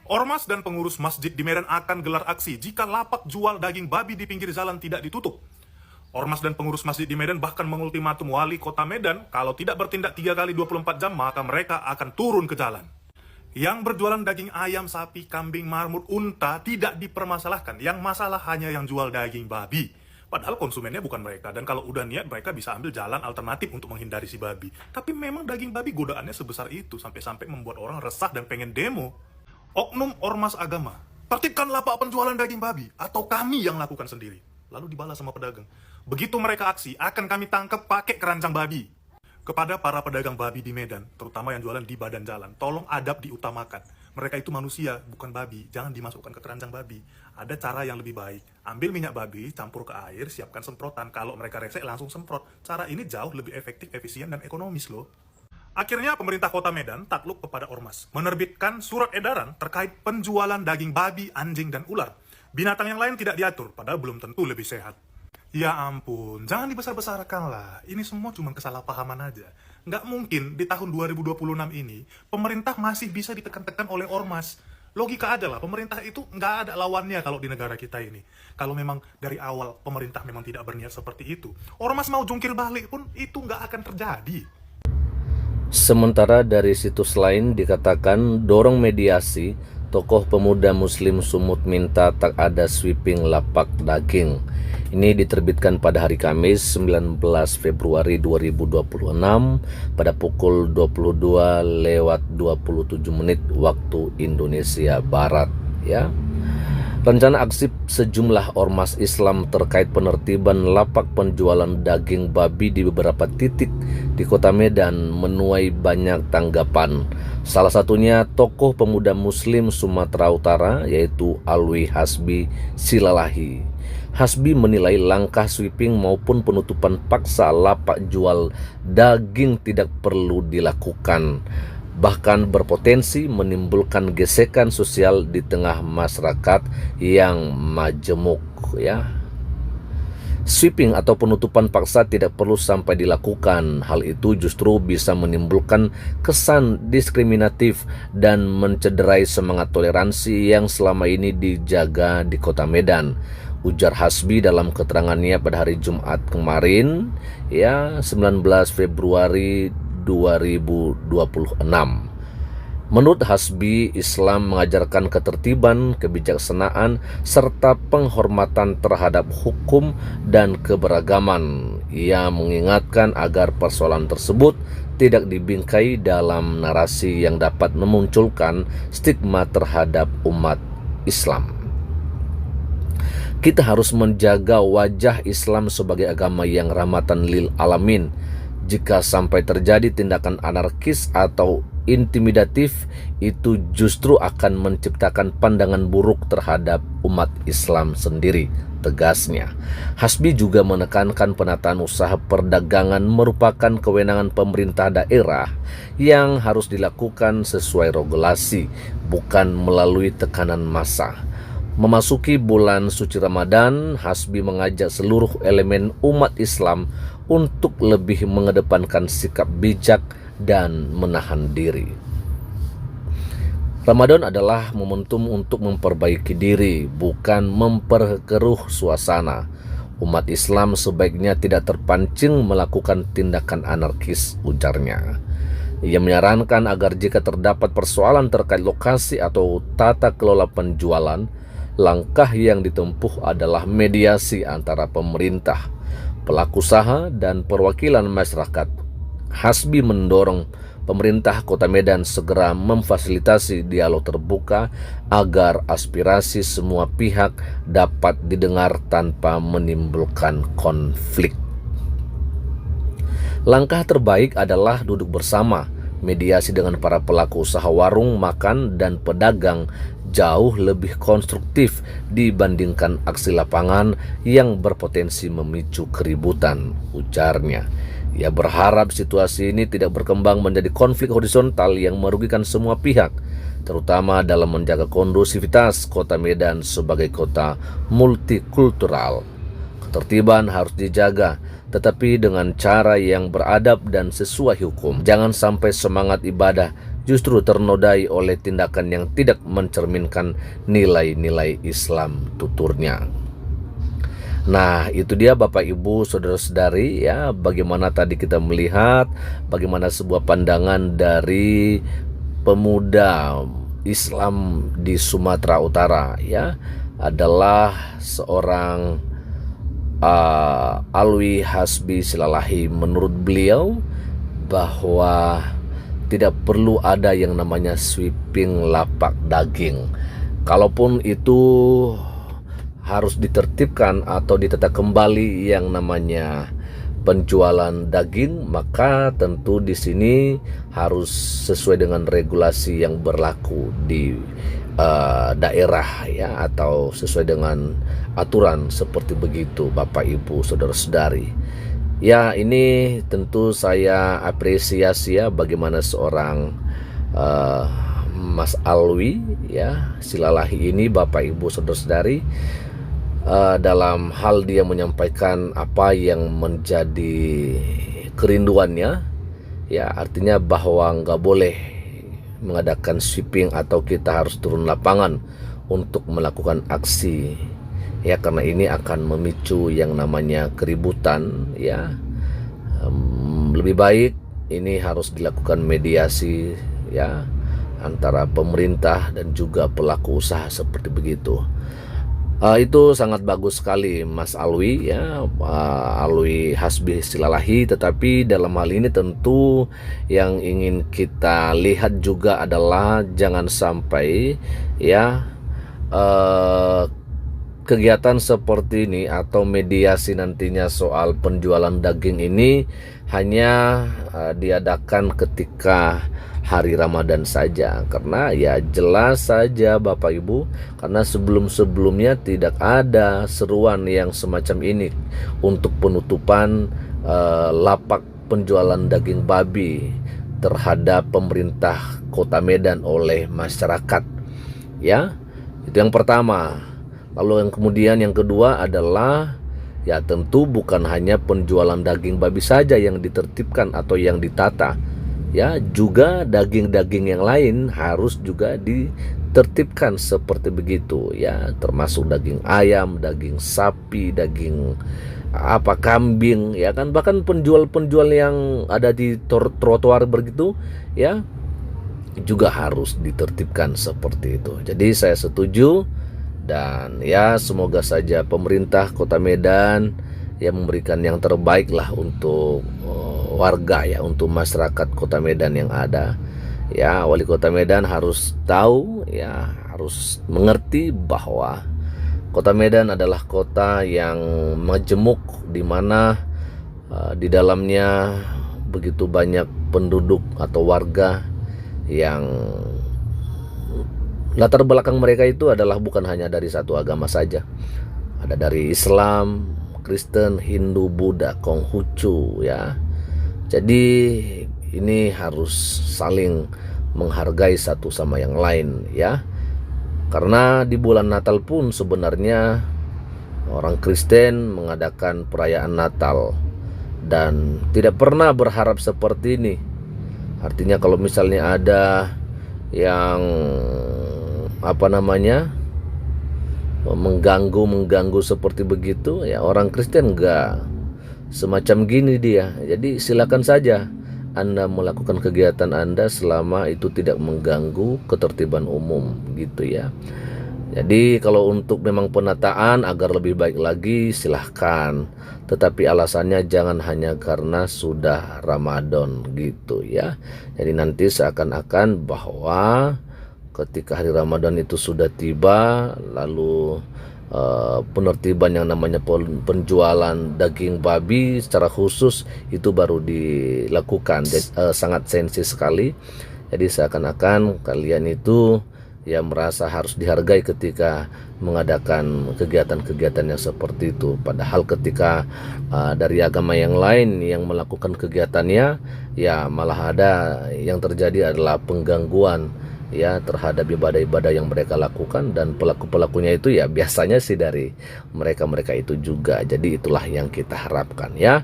Ormas dan pengurus masjid di Medan akan gelar aksi jika lapak jual daging babi di pinggir jalan tidak ditutup. Ormas dan pengurus masjid di Medan bahkan mengultimatum wali kota Medan kalau tidak bertindak 3 kali 24 jam maka mereka akan turun ke jalan. Yang berjualan daging ayam, sapi, kambing, marmut, unta tidak dipermasalahkan. Yang masalah hanya yang jual daging babi. Padahal konsumennya bukan mereka. Dan kalau udah niat mereka bisa ambil jalan alternatif untuk menghindari si babi. Tapi memang daging babi godaannya sebesar itu. Sampai-sampai membuat orang resah dan pengen demo. Oknum ormas agama, tertibkan lapak penjualan daging babi. Atau kami yang lakukan sendiri. Lalu dibalas sama pedagang. Begitu mereka aksi, akan kami tangkap pakai keranjang babi. Kepada para pedagang babi di Medan, terutama yang jualan di badan jalan, tolong adab diutamakan. Mereka itu manusia, bukan babi. Jangan dimasukkan ke keranjang babi. Ada cara yang lebih baik. Ambil minyak babi, campur ke air, siapkan semprotan. Kalau mereka resek, langsung semprot. Cara ini jauh lebih efektif, efisien, dan ekonomis loh. Akhirnya pemerintah kota Medan takluk kepada ormas. Menerbitkan surat edaran terkait penjualan daging babi, anjing, dan ular. Binatang yang lain tidak diatur, padahal belum tentu lebih sehat. Ya ampun, jangan dibesar-besarkan lah. Ini semua cuma kesalahpahaman aja. Nggak mungkin di tahun 2026 ini, pemerintah masih bisa ditekan-tekan oleh ormas. Logika aja lah, pemerintah itu nggak ada lawannya kalau di negara kita ini. Kalau memang dari awal pemerintah memang tidak berniat seperti itu, ormas mau jungkir balik pun itu nggak akan terjadi. Sementara dari situs lain dikatakan dorong mediasi, tokoh pemuda Muslim Sumut minta tak ada sweeping lapak daging. Ini diterbitkan pada hari Kamis 19 Februari 2026 pada pukul 22:27 waktu Indonesia Barat, ya. Rencana aksi sejumlah ormas Islam terkait penertiban lapak penjualan daging babi di beberapa titik di kota Medan menuai banyak tanggapan. Salah satunya tokoh pemuda Muslim Sumatera Utara yaitu Alwi Hasbi Silalahi. Hasbi menilai langkah sweeping maupun penutupan paksa lapak jual daging tidak perlu dilakukan. Bahkan berpotensi menimbulkan gesekan sosial di tengah masyarakat yang majemuk, ya. Sweeping atau penutupan paksa tidak perlu sampai dilakukan. Hal itu justru bisa menimbulkan kesan diskriminatif dan mencederai semangat toleransi yang selama ini dijaga di kota Medan, ujar Hasbi dalam keterangannya pada hari Jumat kemarin, ya, 19 Februari 2026. Menurut Hasbi, Islam mengajarkan ketertiban, kebijaksanaan, serta penghormatan terhadap hukum dan keberagaman. Ia mengingatkan agar persoalan tersebut tidak dibingkai dalam narasi yang dapat memunculkan stigma terhadap umat Islam. Kita harus menjaga wajah Islam sebagai agama yang rahmatan lil alamin. Jika sampai terjadi tindakan anarkis atau intimidatif, itu justru akan menciptakan pandangan buruk terhadap umat Islam sendiri, tegasnya. Hasbi juga menekankan penataan usaha perdagangan merupakan kewenangan pemerintah daerah yang harus dilakukan sesuai regulasi, bukan melalui tekanan massa. Memasuki bulan suci Ramadan, Hasbi mengajak seluruh elemen umat Islam untuk lebih mengedepankan sikap bijak dan menahan diri. Ramadan adalah momentum untuk memperbaiki diri, bukan memperkeruh suasana. Umat Islam sebaiknya tidak terpancing melakukan tindakan anarkis, ujarnya. Ia menyarankan agar jika terdapat persoalan terkait lokasi atau tata kelola penjualan, langkah yang ditempuh adalah mediasi antara pemerintah, pelaku usaha, dan perwakilan masyarakat. Hasbi mendorong pemerintah Kota Medan segera memfasilitasi dialog terbuka agar aspirasi semua pihak dapat didengar tanpa menimbulkan konflik. Langkah terbaik adalah duduk bersama. Mediasi dengan para pelaku usaha warung makan dan pedagang jauh lebih konstruktif dibandingkan aksi lapangan yang berpotensi memicu keributan, ujarnya. Ia berharap situasi ini tidak berkembang menjadi konflik horizontal yang merugikan semua pihak, terutama dalam menjaga kondusivitas Kota Medan sebagai kota multikultural. Ketertiban harus dijaga, tetapi dengan cara yang beradab dan sesuai hukum. Jangan sampai semangat ibadah justru ternodai oleh tindakan yang tidak mencerminkan nilai-nilai Islam, tuturnya. Nah, itu dia Bapak Ibu Saudara-saudari ya, bagaimana tadi kita melihat bagaimana sebuah pandangan dari pemuda Islam di Sumatera Utara ya, adalah seorang Alwi Hasbi Silalahi. Menurut beliau bahwa tidak perlu ada yang namanya sweeping lapak daging. Kalaupun itu harus ditertibkan atau ditata kembali yang namanya penjualan daging, maka tentu di sini harus sesuai dengan regulasi yang berlaku di daerah ya, atau sesuai dengan aturan seperti begitu Bapak Ibu Saudara-saudari. Ya, ini tentu saya apresiasi ya bagaimana seorang Mas Alwi ya Silalahi ini, Bapak Ibu Saudara-saudari, dalam hal dia menyampaikan apa yang menjadi kerinduannya ya, artinya bahwa nggak boleh mengadakan sweeping atau kita harus turun lapangan untuk melakukan aksi ya, karena ini akan memicu yang namanya keributan ya. Lebih baik ini harus dilakukan mediasi ya antara pemerintah dan juga pelaku usaha seperti begitu. Itu sangat bagus sekali Mas Alwi ya, Alwi Hasbi Silalahi. Tetapi dalam hal ini tentu yang ingin kita lihat juga adalah jangan sampai ya kegiatan seperti ini atau mediasi nantinya soal penjualan daging ini hanya diadakan ketika hari Ramadan saja, karena ya jelas saja Bapak Ibu, karena sebelum-sebelumnya tidak ada seruan yang semacam ini untuk penutupan lapak penjualan daging babi terhadap pemerintah Kota Medan oleh masyarakat ya. Itu yang pertama. Lalu yang kemudian yang kedua adalah ya tentu bukan hanya penjualan daging babi saja yang ditertibkan atau yang ditata ya, juga daging-daging yang lain harus juga ditertibkan seperti begitu ya, termasuk daging ayam, daging sapi, daging kambing ya kan, bahkan penjual-penjual yang ada di trotoar begitu ya juga harus ditertibkan seperti itu. Jadi saya setuju, dan ya semoga saja pemerintah Kota Medan yang memberikan yang terbaik lah untuk warga ya, untuk masyarakat Kota Medan yang ada ya. Wali Kota Medan harus tahu ya, harus mengerti bahwa Kota Medan adalah kota yang majemuk, di mana di dalamnya begitu banyak penduduk atau warga yang latar belakang mereka itu adalah bukan hanya dari satu agama saja. Ada dari Islam, Kristen, Hindu, Buddha, Konghucu ya. Jadi ini harus saling menghargai satu sama yang lain ya. Karena di bulan Natal pun sebenarnya orang Kristen mengadakan perayaan Natal dan tidak pernah berharap seperti ini. Artinya kalau misalnya ada yang mengganggu seperti begitu ya, orang Kristen enggak semacam gini dia. Jadi silakan saja Anda melakukan kegiatan Anda selama itu tidak mengganggu ketertiban umum gitu ya. Jadi kalau untuk memang penataan agar lebih baik lagi silahkan, tetapi alasannya jangan hanya karena sudah Ramadan gitu ya. Jadi nanti seakan-akan bahwa ketika hari Ramadan itu sudah tiba, lalu penertiban yang namanya penjualan daging babi secara khusus itu baru dilakukan. Jadi, sangat sensi sekali. Jadi seakan-akan kalian itu ya merasa harus dihargai ketika mengadakan kegiatan-kegiatan yang seperti itu. Padahal ketika dari agama yang lain yang melakukan kegiatannya, ya malah ada yang terjadi adalah penggangguan ya terhadap ibadah-ibadah yang mereka lakukan, dan pelaku-pelakunya itu ya biasanya sih dari mereka-mereka itu juga. Jadi itulah yang kita harapkan ya.